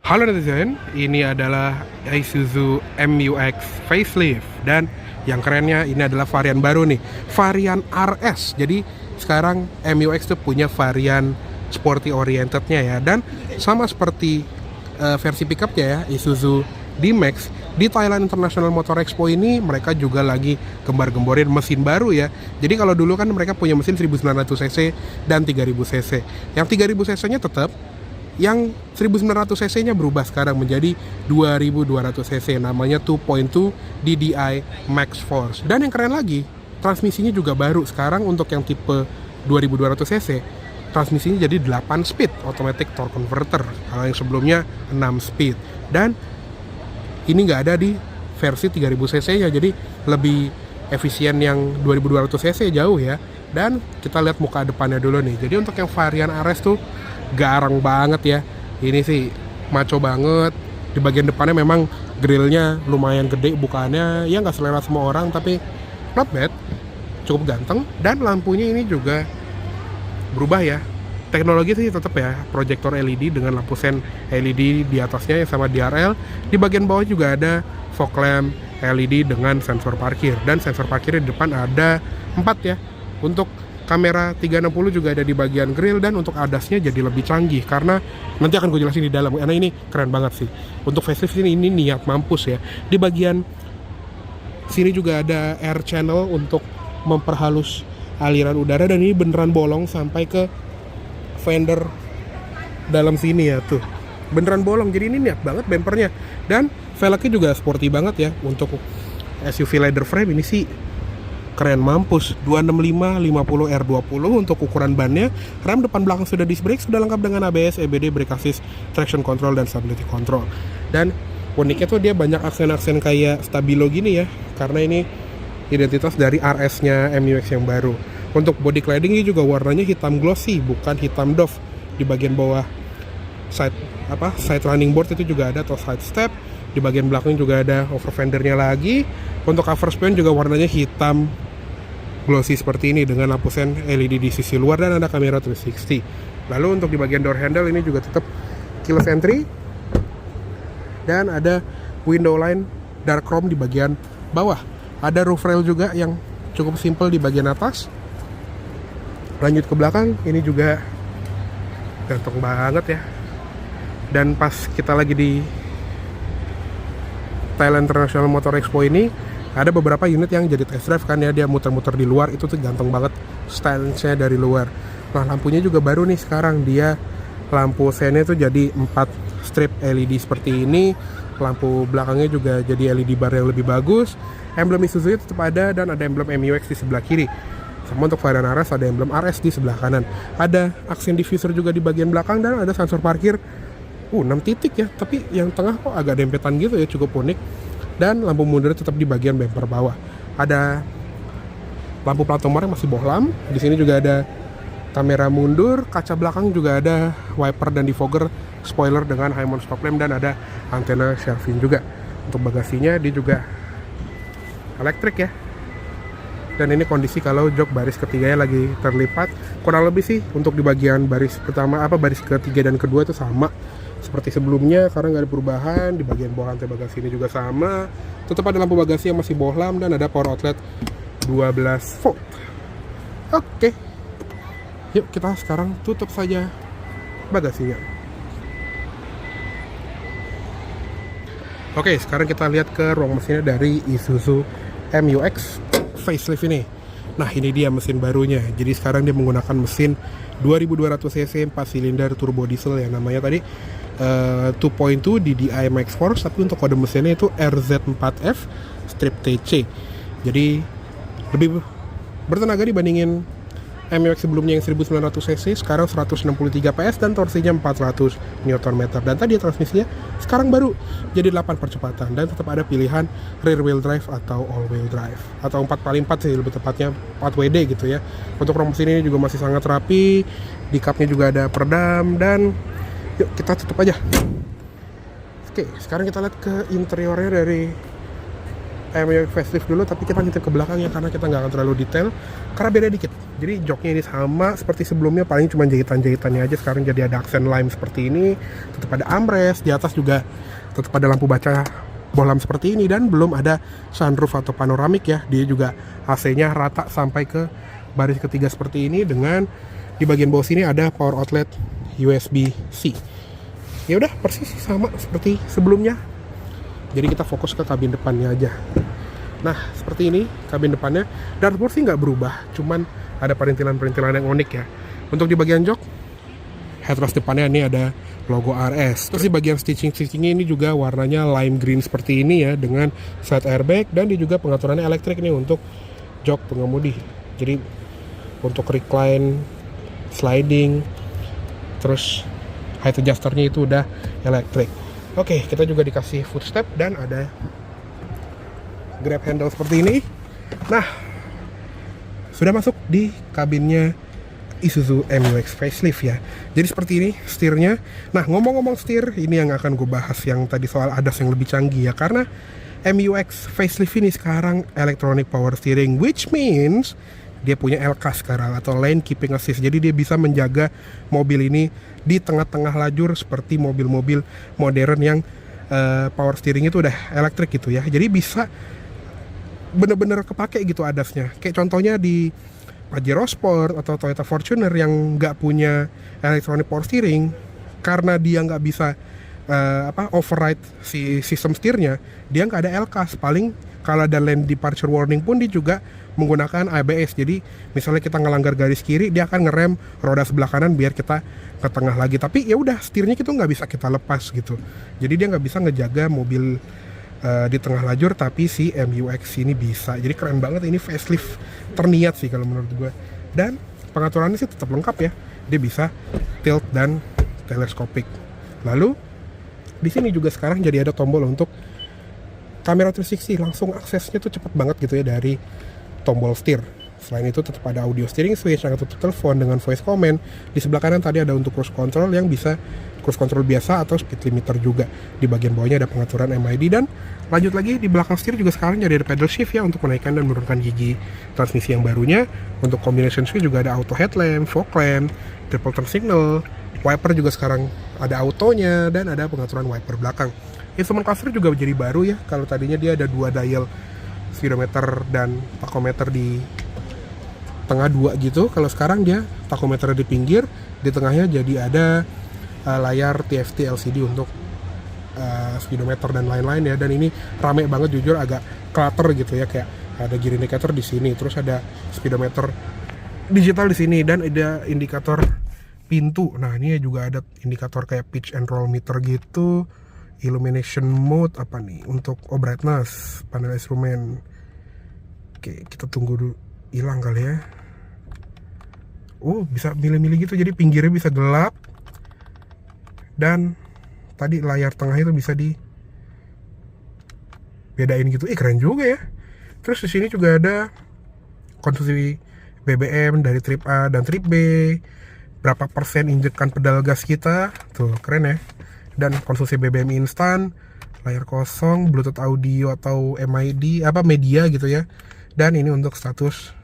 Halo netizen, ini adalah Isuzu MU-X facelift dan yang kerennya ini adalah varian baru nih, varian RS. Jadi sekarang MU-X tuh punya varian sporty orientednya ya, dan sama seperti versi pickupnya ya, Isuzu D-Max di Thailand International Motor Expo ini mereka juga lagi gembar-gemborin mesin baru ya. Jadi kalau dulu kan mereka punya mesin 1900 cc dan 3000 cc. Yang 3000 cc-nya tetap, yang 1900 cc-nya berubah sekarang menjadi 2200 cc, namanya 2.2 DDI Max Force. Dan yang keren lagi, transmisinya juga baru sekarang. Untuk yang tipe 2200 cc, transmisinya jadi 8 speed automatic torque converter, kalau yang sebelumnya 6 speed. Dan ini nggak ada di versi 3000 cc-nya, jadi lebih efisien yang 2200 cc jauh ya. Dan kita lihat muka depannya dulu nih. Jadi untuk yang varian RS tuh garang banget ya. Ini sih maco banget. Di bagian depannya memang grillnya lumayan gede bukaannya, ya nggak selera semua orang, tapi not bad, cukup ganteng. Dan lampunya ini juga berubah ya. Teknologi sih tetap ya, proyektor LED dengan lampu sen LED di atasnya yang sama DRL. Di bagian bawah juga ada fog lamp LED dengan sensor parkir, dan sensor parkirnya di depan ada 4 ya. Untuk kamera 360 juga ada di bagian grill, dan untuk ADAS-nya jadi lebih canggih karena nanti akan gue jelasin di dalam, karena ini keren banget sih. Untuk facelift ini niat mampus ya. Di bagian sini juga ada air channel untuk memperhalus aliran udara, dan ini beneran bolong sampai ke fender dalam sini ya, tuh beneran bolong. Jadi ini niat banget bumpernya, dan velgnya juga sporty banget ya. Untuk SUV leather frame ini sih keren mampus. 265 50 R20 untuk ukuran bannya. Rem depan belakang sudah disc brake, sudah lengkap dengan ABS, EBD, brake assist, traction control, dan stability control. Dan uniknya tuh dia banyak aksen-aksen kayak stabilo gini ya, karena ini identitas dari RS-nya MU-X yang baru. Untuk body cladding ini juga warnanya hitam glossy, bukan hitam doff. Di bagian bawah side running board itu juga ada, atau side step. Di bagian belakang juga ada over fendernya lagi. Untuk cover spion juga warnanya hitam glossy seperti ini dengan lampu sen LED di sisi luar, dan ada kamera 360. Lalu untuk di bagian door handle ini juga tetap keyless entry, dan ada window line dark chrome di bagian bawah. Ada roof rail juga yang cukup simple di bagian atas. Lanjut ke belakang, ini juga ganteng banget ya. Dan pas kita lagi di Thailand International Motor Expo ini, ada beberapa unit yang jadi test drive kan ya, dia muter-muter di luar, itu tuh ganteng banget stylenya dari luar. Nah, lampunya juga baru nih sekarang, dia lampu sennya tuh jadi 4 strip LED seperti ini. Lampu belakangnya juga jadi LED bar yang lebih bagus. Emblem Isuzu tetap ada, dan ada emblem MU-X di sebelah kiri. Sama untuk varian RS ada emblem RS di sebelah kanan. Ada aksen diffuser juga di bagian belakang, dan ada sensor parkir 6 titik ya, tapi yang tengah kok agak dempetan gitu ya, cukup unik. Dan lampu mundur tetap di bagian bumper bawah. Ada lampu plat nomor yang masih bohlam. Di sini juga ada kamera mundur, kaca belakang juga ada wiper dan defogger, spoiler dengan high mount stop lamp, dan ada antena shelving juga. Untuk bagasinya dia juga elektrik ya. Dan ini kondisi kalau jok baris ketiganya lagi terlipat. Kurang lebih sih untuk di bagian baris pertama, baris ketiga dan kedua itu sama seperti sebelumnya, karena nggak ada perubahan. Di bagian bawah lantai bagasi ini juga sama, tetap ada lampu bagasi yang masih bohlam, dan ada power outlet 12 volt. Oke, yuk kita sekarang tutup saja bagasinya. Oke, sekarang kita lihat ke ruang mesinnya dari Isuzu MU-X facelift ini. Nah, ini dia mesin barunya. Jadi sekarang dia menggunakan mesin 2200 cc 4 silinder turbo diesel yang namanya tadi 2.2 DDI Max Force, tapi untuk kode mesinnya itu RZ4F strip TC. Jadi lebih bertenaga dibandingin MU-X sebelumnya yang 1900 cc, sekarang 163 PS dan torsinya 400 Nm. Dan tadi transmisinya sekarang baru jadi 8 percepatan, dan tetap ada pilihan rear wheel drive atau all wheel drive, atau 4x4 sih lebih tepatnya, 4WD gitu ya. Untuk rom mesin ini juga masih sangat rapi, di cupnya juga ada peredam, dan yuk kita tutup aja. Oke, sekarang kita lihat ke interiornya dari MU-X facelift dulu, tapi kita ngintip ke belakang ya, karena kita nggak akan terlalu detail karena beda dikit. Jadi joknya ini sama seperti sebelumnya, paling cuma jahitan-jahitannya aja sekarang jadi ada aksen lime seperti ini. Tetap ada armrest, di atas juga tetap ada lampu baca bohlam seperti ini, dan belum ada sunroof atau panoramik ya. Dia juga AC-nya rata sampai ke baris ketiga seperti ini, dengan di bagian bawah sini ada power outlet USB-C. Ya udah persis sama seperti sebelumnya. Jadi kita fokus ke kabin depannya aja. Nah, seperti ini kabin depannya. Dashboard sih nggak berubah, cuman ada perintilan-perintilan yang unik ya. Untuk di bagian jok, headrest depannya ini ada logo RS. Terus di bagian stitching-stitchingnya ini juga warnanya lime green seperti ini ya, dengan side airbag, dan dia juga pengaturannya elektrik nih untuk jok pengemudi. Jadi untuk recline, sliding, terus height adjusternya itu udah elektrik. Oke, kita juga dikasih footstep dan ada grab handle seperti ini. Nah, sudah masuk di kabinnya Isuzu MU-X facelift ya. Jadi seperti ini setirnya. Nah, ngomong-ngomong setir, ini yang akan gue bahas yang tadi soal ADAS yang lebih canggih ya. Karena MU-X facelift ini sekarang electronic power steering, which means dia punya LK sekarang, atau lane keeping assist. Jadi dia bisa menjaga mobil ini di tengah-tengah lajur seperti mobil-mobil modern yang power steering itu udah elektrik gitu ya. Jadi bisa bener-bener kepake gitu ADAS-nya. Kayak contohnya di Pajero Sport atau Toyota Fortuner yang nggak punya electronic power steering, karena dia nggak bisa override si sistem setirnya, dia nggak ada LK. Paling kalau ada lane departure warning pun dia juga menggunakan ABS. Jadi misalnya kita ngelanggar garis kiri, dia akan ngerem roda sebelah kanan biar kita ke tengah lagi. Tapi ya udah, setirnya itu nggak bisa kita lepas gitu. Jadi dia nggak bisa ngejaga mobil di tengah lajur, tapi si MU-X ini bisa. Jadi keren banget, ini facelift terniat sih kalau menurut gue. Dan pengaturannya sih tetap lengkap ya. Dia bisa tilt dan teleskopik. Lalu di sini juga sekarang jadi ada tombol untuk kamera 360, langsung aksesnya tuh cepet banget gitu ya dari tombol setir. Selain itu tetap ada audio steering switch yang tutup telepon dengan voice command. Di sebelah kanan tadi ada untuk cruise control yang bisa cruise control biasa atau speed limiter juga. Di bagian bawahnya ada pengaturan MID, dan lanjut lagi di belakang setir juga sekarang jadi ada pedal shift ya untuk menaikkan dan menurunkan gigi transmisi yang barunya. Untuk combination switch juga ada auto headlamp, fog lamp, triple turn signal, wiper juga sekarang ada autonya, dan ada pengaturan wiper belakang. Instrument cluster juga jadi baru ya. Kalau tadinya dia ada 2 dial speedometer dan tachometer di tengah 2 gitu, kalau sekarang dia tachometer di pinggir, di tengahnya jadi ada layar TFT LCD untuk speedometer dan lain-lain ya. Dan ini rame banget, jujur agak clutter gitu ya, kayak ada gear indicator di sini, terus ada speedometer digital di sini, dan ada indikator pintu. Nah, ini juga ada indikator kayak pitch and roll meter gitu. Illumination mode apa nih untuk brightness, panel instrumen. Oke, kita tunggu dulu hilang kali ya. Bisa milih-milih gitu, jadi pinggirnya bisa gelap, dan tadi layar tengah itu bisa di bedain gitu. Keren juga ya. Terus di sini juga ada konsumsi BBM dari trip A dan trip B, berapa persen injekan pedal gas kita, tuh keren ya. Dan konsumsi BBM instan, layar kosong, Bluetooth audio atau MID media gitu ya. Dan ini untuk status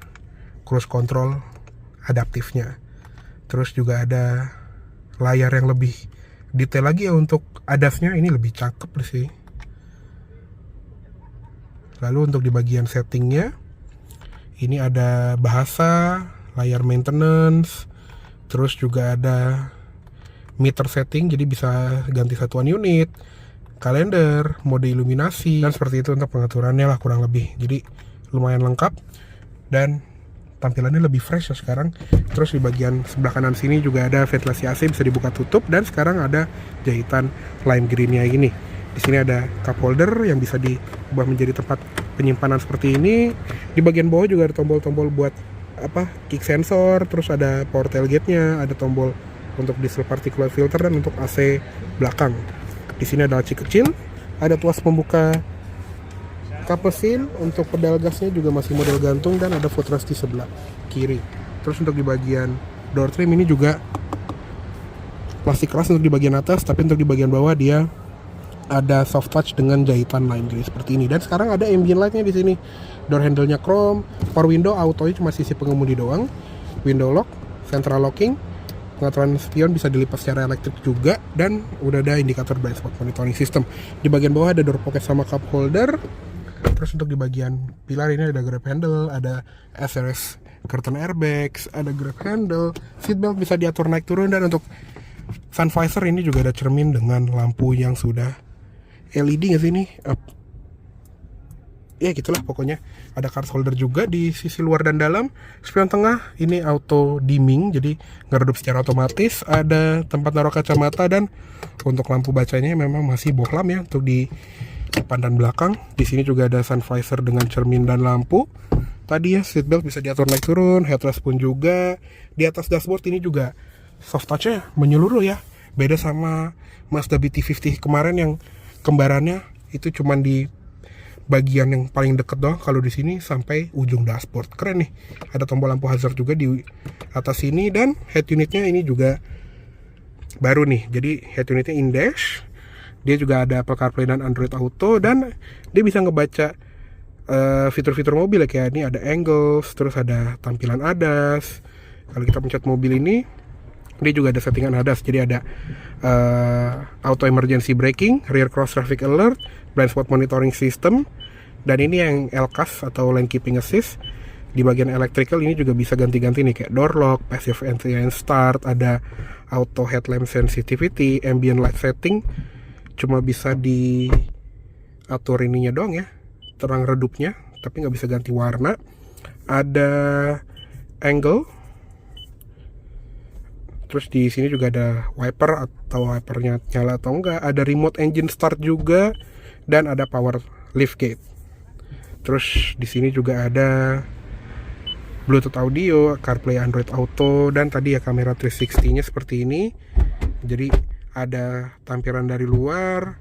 cruise control adaptifnya. Terus juga ada layar yang lebih detail lagi ya untuk ADAS-nya, ini lebih cakep sih. Lalu untuk di bagian settingnya, ini ada bahasa, layar maintenance, terus juga ada meter setting, jadi bisa ganti satuan unit, kalender, mode iluminasi, dan seperti itu untuk pengaturannya lah kurang lebih. Jadi lumayan lengkap dan tampilannya lebih fresh ya sekarang. Terus di bagian sebelah kanan sini juga ada ventilasi AC bisa dibuka tutup, dan sekarang ada jahitan lime greennya ini. Di sini ada cup holder yang bisa diubah menjadi tempat penyimpanan seperti ini. Di bagian bawah juga ada tombol-tombol buat kick sensor, terus ada power tailgate-nya, ada tombol untuk diesel particulate filter, dan untuk AC belakang. Di sini ada laci kecil, ada tuas pembuka kap mesin. Untuk pedal gasnya juga masih model gantung, dan ada footrest di sebelah kiri. Terus untuk di bagian door trim ini juga plastik keras untuk di bagian atas, tapi untuk di bagian bawah dia ada soft touch dengan jahitan lime green seperti ini. Dan sekarang ada ambient lightnya di sini. Door handle-nya chrome, power window autonya cuma sisi pengemudi doang. window lock, central locking, pengaturan spion bisa dilipat secara elektrik juga, dan udah ada indikator blind spot monitoring system. Di bagian bawah ada door pocket sama cup holder. Terus untuk di bagian pilar ini ada grab handle, ada SRS curtain airbags, ada grab handle, seatbelt bisa diatur naik turun, dan untuk sun visor ini juga ada cermin dengan lampu yang sudah LED nggak sih ini? Ya gitulah pokoknya. Ada card holder juga di sisi luar dan dalam. Spion tengah ini auto dimming, jadi ngeredup secara otomatis. Ada tempat naruh kacamata, dan untuk lampu bacanya memang masih bohlam ya untuk di depan dan belakang. Di sini juga ada sun visor dengan cermin dan lampu. Tadi ya seatbelt bisa diatur naik turun, headrest pun juga. Di atas dashboard ini juga soft touch-nya menyeluruh ya. Beda sama Mazda BT50 kemarin yang kembarannya itu cuman di bagian yang paling deket doang. Kalau di sini sampai ujung dashboard. Keren nih. Ada tombol lampu hazard juga di atas sini, dan head unitnya ini juga baru nih. Jadi head unitnya in-dash. Dia juga ada Apple CarPlay dan Android Auto, dan dia bisa ngebaca fitur-fitur mobil ya, kayak ini ada angles, terus ada tampilan ADAS. Kalau kita pencet mobil ini, dia juga ada settingan ADAS. Jadi ada auto emergency braking, rear cross traffic alert, blind spot monitoring system, dan ini yang LCAS atau lane keeping assist. Di bagian electrical ini juga bisa ganti-ganti nih, kayak door lock, passive entry and start, ada auto headlamp sensitivity, ambient light setting. Cuma bisa diatur ininya doang ya, terang redupnya, tapi nggak bisa ganti warna. Ada angle. Terus di sini juga ada wiper, atau wipernya nyala atau enggak. Ada remote engine start juga, dan ada power liftgate. Terus di sini juga ada Bluetooth audio, CarPlay, Android Auto, dan tadi ya kamera 360-nya seperti ini. Jadi ada tampilan dari luar,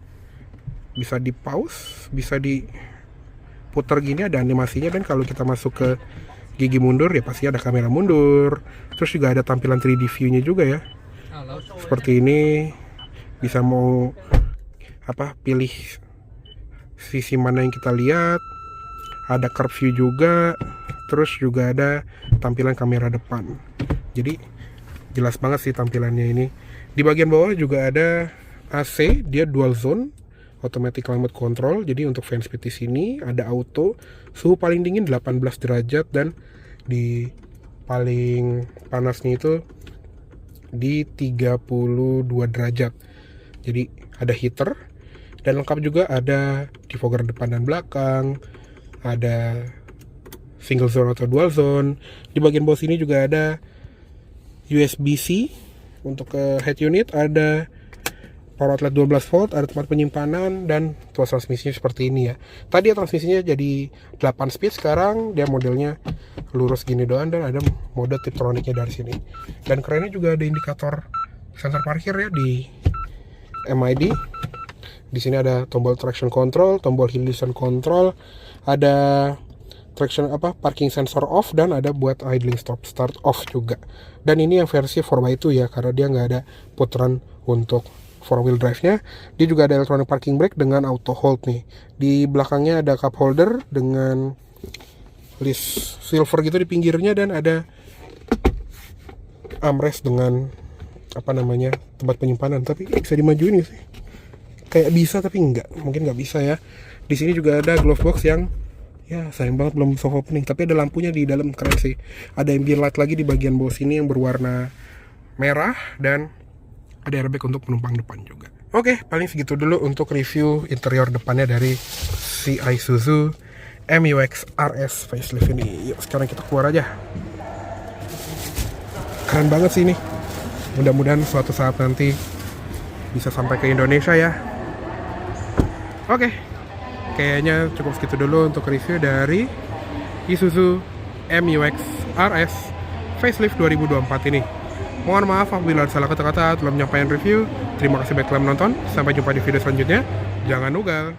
bisa di pause, bisa diputar gini, ada animasinya. Dan kalau kita masuk ke gigi mundur ya pasti ada kamera mundur. Terus juga ada tampilan 3D view-nya juga ya. Seperti ini, bisa mau pilih sisi mana yang kita lihat. Ada curve view juga. Terus juga ada tampilan kamera depan. Jadi jelas banget sih tampilannya ini. Di bagian bawah juga ada AC, dia dual zone, automatic climate control. Jadi untuk fan speed di sini ada auto, suhu paling dingin 18 derajat, dan di paling panasnya itu di 32 derajat. Jadi ada heater, dan lengkap juga ada defogger depan dan belakang, ada single zone atau dual zone. Di bagian bawah sini juga ada USB-C untuk ke head unit, ada power outlet 12 volt, ada tempat penyimpanan, dan tuas transmisinya seperti ini ya. Tadi ya transmisinya jadi 8 speed, sekarang dia modelnya lurus gini doang, dan ada mode tiptroniknya dari sini. Dan kerennya juga ada indikator sensor parkir ya di MID. Di sini ada tombol traction control, tombol hill descent control, ada traction parking sensor off, dan ada buat idling stop start off juga. Dan ini yang versi 4x2 ya, karena dia nggak ada putaran untuk 4-wheel drive-nya. Dia juga ada electronic parking brake dengan auto hold nih. Di belakangnya ada cup holder dengan list silver gitu di pinggirnya, dan ada armrest dengan tempat penyimpanan. Tapi bisa dimajuin sih, kayak bisa tapi mungkin nggak bisa ya. Di sini juga ada glove box yang ya sayang banget belum soft opening, tapi ada lampunya di dalam, keren sih. Ada ambient light lagi di bagian bawah sini yang berwarna merah, dan ada airbag untuk penumpang depan juga. Oke, paling segitu dulu untuk review interior depannya dari si Isuzu MU-X RS facelift ini. Yuk sekarang kita keluar aja. Keren banget sih ini. Mudah-mudahan suatu saat nanti bisa sampai ke Indonesia ya. Oke, kayaknya cukup segitu dulu untuk review dari Isuzu MU-X RS facelift 2024 ini. Mohon maaf apabila ada salah kata-kata dalam menyampaikan review. Terima kasih banyak telah menonton. Sampai jumpa di video selanjutnya. Jangan ugal.